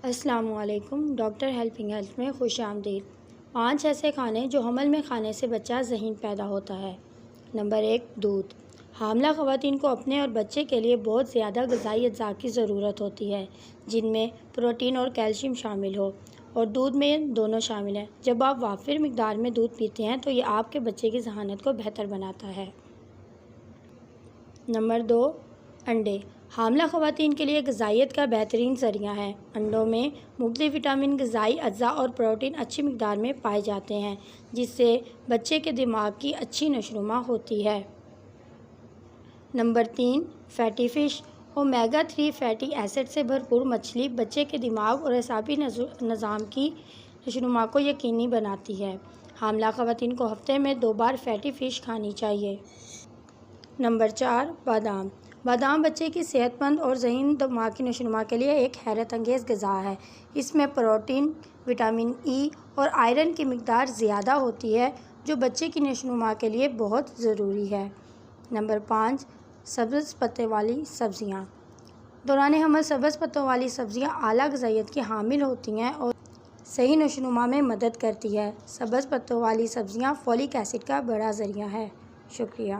السلام علیکم۔ Doctor helping health میں خوش آمدید۔ 5 ایسے کھانے جو حمل میں کھانے سے بچہ ذہین پیدا ہوتا ہے۔ نمبر 1، دودھ۔ حاملہ خواتین کو اپنے اور بچے کے لیے بہت زیادہ غذائی اجزاء کی ضرورت ہوتی ہے، جن میں پروٹین اور کیلشیم شامل ہو، اور دودھ میں دونوں شامل ہیں۔ جب آپ وافر مقدار میں دودھ پیتے ہیں تو یہ آپ کے بچے کی ذہانت کو بہتر بناتا ہے۔ نمبر 2، انڈے۔ حاملہ خواتین کے لیے غذائیت کا بہترین ذریعہ ہے۔ انڈوں میں مختلف وٹامن، غذائی اجزاء اور پروٹین اچھی مقدار میں پائے جاتے ہیں، جس سے بچے کے دماغ کی اچھی نشوونما ہوتی ہے۔ Number 3، fatty fish. Omega 3 fatty acid سے بھرپور مچھلی بچے کے دماغ اور اعصابی نظام کی نشوونما کو یقینی بناتی ہے۔ حاملہ خواتین کو ہفتے میں 2 بار فیٹی فش کھانی چاہیے۔ نمبر 4، بادام۔ بادام بچے کی صحت مند اور ذہین دماغ کی نشوونما کے لیے ایک حیرت انگیز غذا ہے۔ اس میں پروٹین، وٹامن ای اور آئرن کی مقدار زیادہ ہوتی ہے، جو بچے کی نشوونما کے لیے بہت ضروری ہے۔ نمبر 5، سبز پتے والی سبزیاں۔ دوران حمل سبز پتوں والی سبزیاں اعلیٰ غذائیت کی حامل ہوتی ہیں اور صحیح نشوونما میں مدد کرتی ہے۔ سبز پتوں والی سبزیاں فولک ایسڈ کا بڑا ذریعہ ہے۔ شکریہ۔